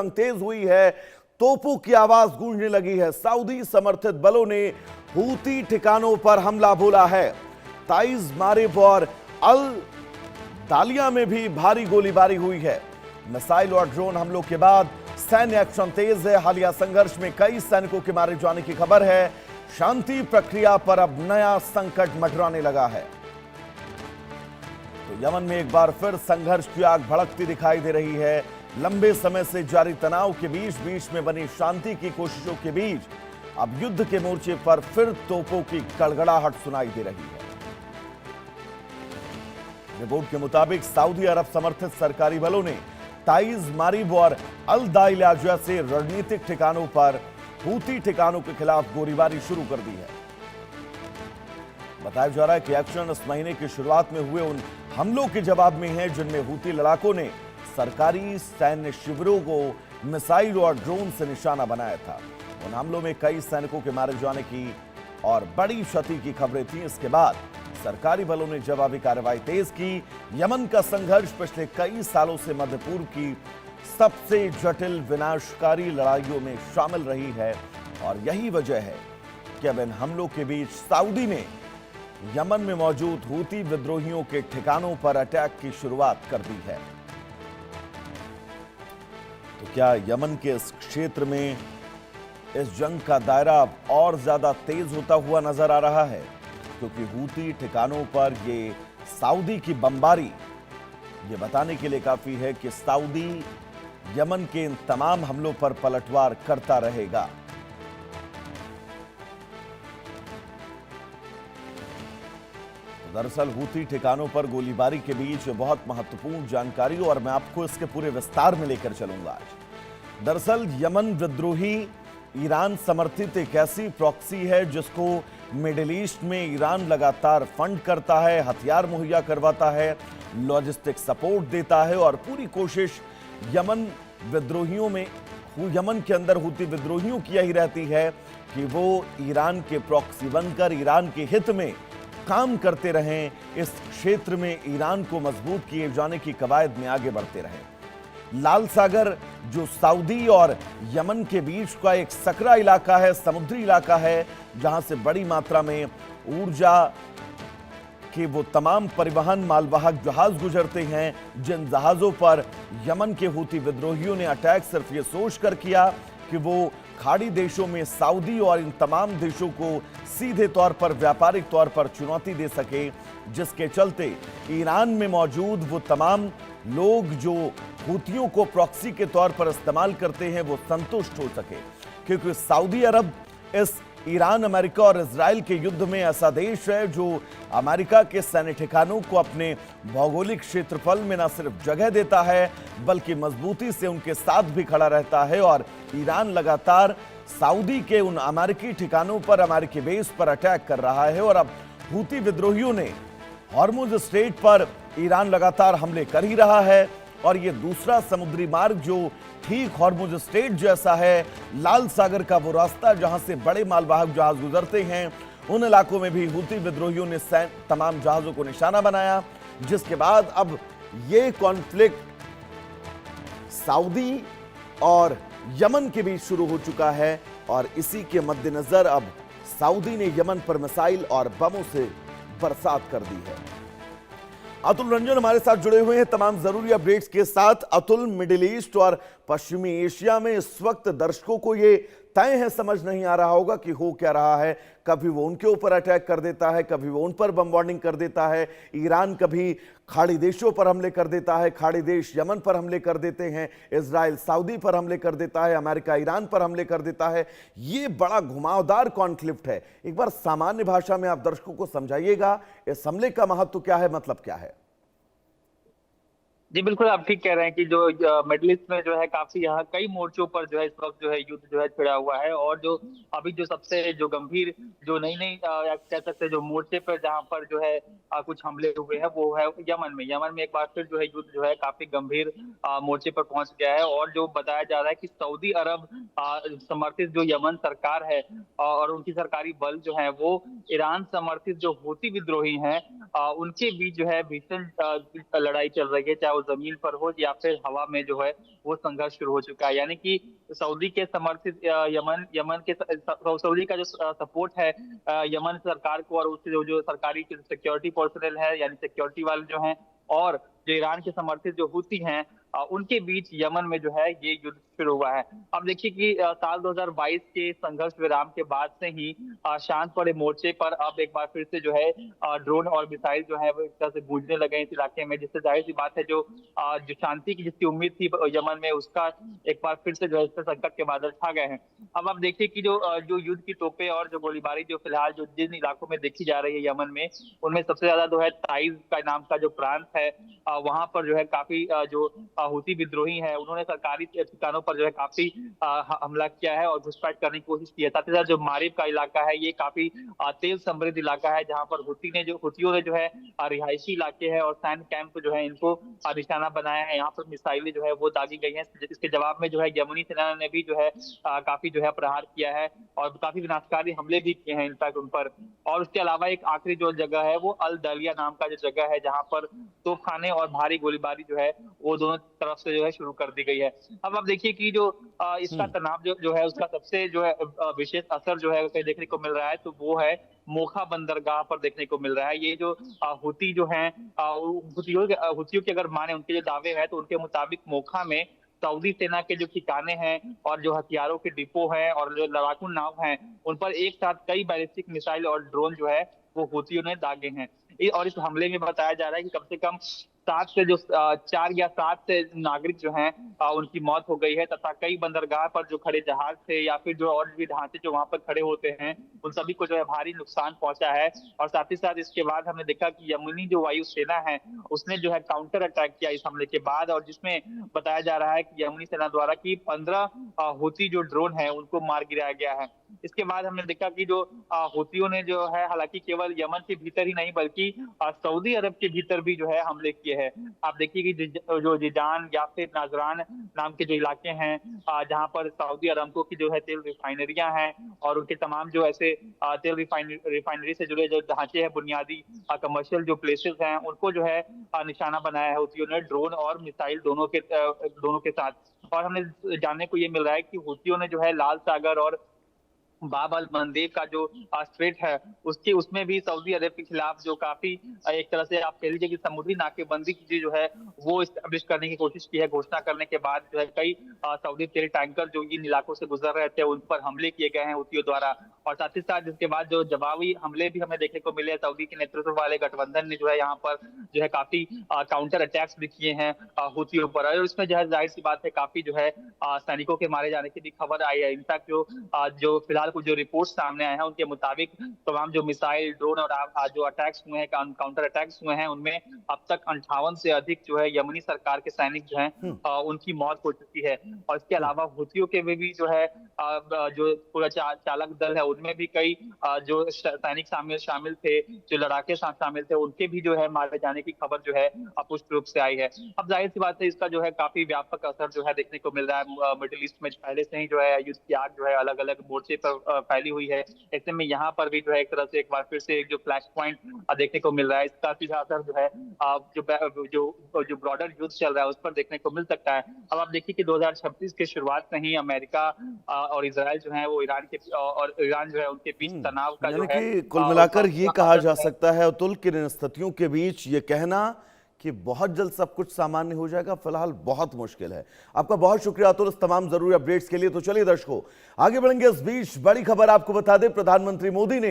तेज हुई है, तोपों की आवाज गूंजने लगी है। सऊदी समर्थित बलों ने हूती ठिकानों पर हमला बोला है। ताइज मारिब और अल दालिया में भी भारी गोलीबारी हुई है। मिसाइल और ड्रोन हमलों के बाद सैन्य एक्शन तेज है। हालिया संघर्ष में कई सैनिकों के मारे जाने की खबर है। शांति प्रक्रिया पर अब नया संकट मंडराने लगा है। तो यमन में एक बार फिर संघर्ष की आग भड़कती दिखाई दे रही है। लंबे समय से जारी तनाव के बीच बीच में बनी शांति की कोशिशों के बीच अब युद्ध के मोर्चे पर फिर तोपों की गड़गड़ाहट सुनाई दे रही है। रिपोर्ट के मुताबिक सऊदी अरब समर्थित सरकारी बलों ने ताइज मारिब और अल दाइला जैसे रणनीतिक ठिकानों पर हूती ठिकानों के खिलाफ गोलीबारी शुरू कर दी है। बताया जा रहा है कि एक्शन इस महीने की शुरुआत में हुए उन हमलों के जवाब में है जिनमें हूती लड़ाकों ने सरकारी सैन्य शिविरों को मिसाइल और ड्रोन से निशाना बनाया था। उन हमलों में कई सैनिकों के मारे जाने की और बड़ी क्षति की खबरें थीं। इसके बाद सरकारी बलों ने जवाबी कार्रवाई तेज की। यमन का संघर्ष पिछले कई सालों से मध्य पूर्व की सबसे जटिल विनाशकारी लड़ाइयों में शामिल रही है और यही वजह है कि अब इन हमलों के बीच सऊदी ने यमन में मौजूद हूती विद्रोहियों के ठिकानों पर अटैक की शुरुआत कर दी है। तो क्या यमन के इस क्षेत्र में इस जंग का दायरा अब और ज्यादा तेज होता हुआ नजर आ रहा है, क्योंकि हूती ठिकानों पर ये सऊदी की बमबारी ये बताने के लिए काफी है कि सऊदी यमन के इन तमाम हमलों पर पलटवार करता रहेगा। दरअसल हूती ठिकानों पर गोलीबारी के बीच बहुत महत्वपूर्ण जानकारी और मैं आपको इसके पूरे विस्तार में लेकर चलूंगा आज। दरअसल यमन विद्रोही ईरान समर्थित एक ऐसी प्रॉक्सी है जिसको मिडिल ईस्ट में ईरान लगातार फंड करता है, हथियार मुहैया करवाता है, लॉजिस्टिक सपोर्ट देता है और पूरी कोशिश यमन विद्रोहियों में यमन के अंदर हूती विद्रोहियों की यही रहती है कि वो ईरान के प्रॉक्सी बनकर ईरान के हित में काम करते रहें, इस क्षेत्र में ईरान को मजबूत किए जाने की कवायद में आगे बढ़ते रहें। लाल सागर जो सऊदी और यमन के बीच का एक सकरा इलाका है, समुद्री इलाका है, जहां से बड़ी मात्रा में ऊर्जा के वो तमाम परिवहन मालवाहक जहाज गुजरते हैं, जिन जहाजों पर यमन के हूती विद्रोहियों ने अटैक सिर्फ ये सोचकर किया कि वो खाड़ी देशों में सऊदी और इन तमाम देशों को सीधे तौर पर व्यापारिक तौर पर चुनौती दे सके, जिसके चलते ईरान में मौजूद वो तमाम लोग जो हूतियों को प्रॉक्सी के तौर पर इस्तेमाल करते हैं वो संतुष्ट हो सके। क्योंकि सऊदी अरब इस ईरान, अमेरिका और इजराइल के युद्ध में ऐसा देश है जो अमेरिका के सैन्य ठिकानों को अपने भौगोलिक क्षेत्रफल में न सिर्फ जगह देता है बल्कि मजबूती से उनके साथ भी खड़ा रहता है। और ईरान लगातार सऊदी के उन अमेरिकी ठिकानों पर, अमेरिकी बेस पर अटैक कर रहा है और अब हूती विद्रोहियों ने हॉर्मुज स्ट्रेट पर ईरान लगातार हमले कर ही रहा है। और ये दूसरा समुद्री मार्ग जो ठीक हॉर्मुज स्ट्रेट जैसा है, लाल सागर का वो रास्ता जहां से बड़े मालवाहक जहाज गुजरते हैं, उन इलाकों में भी हूती विद्रोहियों ने तमाम जहाजों को निशाना बनाया, जिसके बाद अब ये कॉन्फ्लिक्ट सऊदी और यमन के बीच शुरू हो चुका है। और इसी के मद्देनजर अब सऊदी ने यमन पर मिसाइल और बमों से बरसात कर दी है। अतुल रंजन हमारे साथ जुड़े हुए हैं तमाम जरूरी अपडेट्स के साथ। अतुल, मिडिल ईस्ट और पश्चिमी एशिया में इस वक्त दर्शकों को ये तय है, समझ नहीं आ रहा होगा कि हो क्या रहा है। कभी वो उनके ऊपर अटैक कर देता है, कभी वो उन पर बमबार्डिंग कर देता है। ईरान कभी खाड़ी देशों पर हमले कर देता है, खाड़ी देश यमन पर हमले कर देते हैं, इजराइल सऊदी पर हमले कर देता है, अमेरिका ईरान पर हमले कर देता है। ये बड़ा घुमावदार कॉन्फ्लिक्ट है। एक बार सामान्य भाषा में आप दर्शकों को समझाइएगा, इस हमले का महत्व क्या है, मतलब क्या है? जी बिल्कुल, आप ठीक कह रहे हैं कि जो मिडिल ईस्ट में जो है काफी यहाँ कई मोर्चों पर जो है इस वक्त जो है युद्ध जो है छिड़ा हुआ है। और जो अभी जो सबसे जो गंभीर जो नई नई कह सकते हैं जो मोर्चे पर जहाँ पर जो है कुछ हमले हुए हैं वो है यमन में एक बार फिर जो है युद्ध जो है काफी गंभीर मोर्चे पर पहुंच गया है। और जो बताया जा रहा है कि सऊदी अरब समर्थित जो यमन सरकार है और उनकी सरकारी बल जो है वो ईरान समर्थित जो हूती विद्रोही हैं उनके बीच जो है भीषण लड़ाई चल रही है, चाहे वो जमीन पर हो या फिर हवा में जो है वो संघर्ष शुरू हो चुका है। यानी कि सऊदी के समर्थित यमन यमन के सऊदी का जो सपोर्ट है यमन सरकार को, और उसके जो सरकारी सिक्योरिटी पर्सनल है यानी सिक्योरिटी वाले जो हैं, और जो ईरान के समर्थित जो हुती हैं उनके बीच यमन में जो है ये युद्ध शुरू हुआ है। अब देखिए कि साल 2022 के संघर्ष विराम के बाद से ही शांत पड़े मोर्चे पर अब एक बार फिर से जो है ड्रोन और मिसाइल जो है वो एक तरह से गूंजने लगे हैं इस इलाके में, जिससे जाहिर सी बात है जो शांति की जिसकी उम्मीद थी यमन में, उसका एक बार फिर से जो है इस पर संकट के बादल छा गए हैं। अब आप देखिए कि जो युद्ध की तोपें और जो गोलीबारी जो फिलहाल जो जिन इलाकों में देखी जा रही है यमन में, उनमें सबसे ज्यादा जो है ताइज का नाम का जो प्रांत है वहां पर जो है काफी जो हुती विद्रोही है उन्होंने सरकारी ठिकानों पर जो है काफी हमला किया है और घुसपैठ करने की कोशिश की है। साथ ही साथ जो मारिब का इलाका है ये काफी तेल समृद्ध इलाका है, जहां पर हुतियों ने जो है रिहायशी इलाके है और सैन्य कैंप जो है इनको निशाना बनाया है। यहाँ पर मिसाइलें जो है वो दागी गई हैं। इसके जवाब में जो है यमनी सेना ने भी जो है काफी जो है प्रहार किया है और काफी विनाशकारी हमले भी किए हैं इनफैक्ट उन पर। और उसके अलावा एक आखिरी जो जगह है वो अल दलिया नाम का जो जगह है जहां पर तोपखाने और भारी गोलीबारी जो है वो दोनों तरफ से जो है शुरू कर दी गई है। अब आप देखिए कि जो इसका तनाव जो है उसका सबसे जो है विशेष असर जो है कहीं देखने को मिल रहा है तो वो है मोखा बंदरगाह पर देखने को मिल रहा है। ये जो हुती जो हैं हुतियों के अगर माने उनके जो दावे हैं तो उनके मुताबिक मोखा में सऊदी सेना के जो ठिकाने हैं और जो हथियारों के डिपो हैं और जो लड़ाकू नाव हैं उन पर एक साथ कई बैलिस्टिक मिसाइल और ड्रोन जो है वो हुतियों ने दागे हैं। और इस हमले में बताया जा रहा है कि कम से कम 4 या 7 से नागरिक जो हैं उनकी मौत हो गई है तथा कई बंदरगाह पर जो खड़े जहाज थे या फिर जो और भी ढांचे जो वहां पर खड़े होते हैं उन सभी को जो है भारी नुकसान पहुंचा है। और साथ ही साथ इसके बाद हमने देखा कि यमनी जो वायु सेना है उसने जो है काउंटर अटैक किया इस हमले के बाद, और जिसमें बताया जा रहा है कि यमनी सेना द्वारा की 15 हुती जो ड्रोन है उनको मार गिराया गया है। इसके बाद हमने देखा कि जो हुतियों ने जो है हालांकि केवल यमन के भीतर ही नहीं बल्कि सऊदी अरब के भीतर भी जो है हमले किए हैं। आप देखिए कि जो जिजान या फिर नाजरान नाम के जो इलाके हैं जहां पर सऊदी अरामको की जो है तेल रिफाइनरियां हैं और उनके तमाम जो ऐसे तेल रिफाइनरी से जुड़े जो ढांचे हैं बुनियादी कमर्शियल जो प्लेसेस हैं उनको जो है निशाना बनाया है हुतियों ने ड्रोन और मिसाइल दोनों के साथ। और हमें जानने को ये मिल रहा है कि हुतियों ने जो है लाल सागर और बाब अल मंदेब का जो स्ट्रेट है उसमें भी सऊदी अरब के खिलाफ जो काफी एक तरह से आप कह लीजिए कि समुद्री नाकेबंदी की जो है वो इस्टेब्लिश करने की कोशिश की है। घोषणा करने के बाद जो है कई सऊदी तेल टैंकर जो इन इलाकों से गुजर रहे थे उन पर हमले किए गए हैं हुतियों द्वारा। और साथ ही साथ इसके बाद जो जवाबी हमले भी हमें देखने को मिले, सऊदी के नेतृत्व वाले गठबंधन ने जो है यहाँ पर जो है काफी काउंटर अटैक्स भी किए हैं हुतियों पर। और इसमें जो है जाहिर सी बात है काफी जो है सैनिकों के मारे जाने की भी खबर आई है। इनफैक्ट जो फिलहाल कुछ जो रिपोर्ट सामने आए हैं उनके मुताबिक तमाम जो मिसाइल ड्रोन और जो अटैक्स हुए हैं काउंटर अटैक्स हुए हैं उनमें अब तक 58 से अधिक जो है यमनी सरकार के सैनिक जो हैं उनकी मौत हो चुकी है। और इसके अलावा हुतियों के में भी जो है जो पूरा चालक दल है उनमें भी कई जो सैनिक शामिल थे, जो लड़ाके शामिल थे, उनके भी जो है मारे जाने की खबर जो है पुष्ट रूप से आई है। अब जाहिर सी बात है इसका जो है काफी व्यापक असर जो है देखने को मिल रहा है मिडिल ईस्ट में पहले से ही जो है युद्ध की आग जो है अलग अलग मोर्चे पर फैली हुई है। ऐसे में यहाँ पर भी जो है एक तरह से एक बार फिर से एक जो फ्लैश पॉइंट देखने को मिल रहा है इसका सीधा असर जो है जो ब्रॉडर युद्ध चल रहा है उस पर देखने को मिल सकता है। अब आप देखिए कि 2026 के शुरुआत से ही अमेरिका और इजराइल जो है वो ईरान जो है उनके बीच तनाव का जो है कि कुल मिलाकर ये कहा जा सकता है अतुल कि इन स्थितियों के बीच ये कहना कि बहुत जल्द सब कुछ सामान्य हो जाएगा फिलहाल बहुत मुश्किल है। आपका बहुत शुक्रिया अतुल इस तमाम जरूरी अपडेट्स के लिए। तो चलिए दर्शकों आगे बढ़ेंगे। इस बीच बड़ी खबर आपको बता दें, प्रधानमंत्री मोदी ने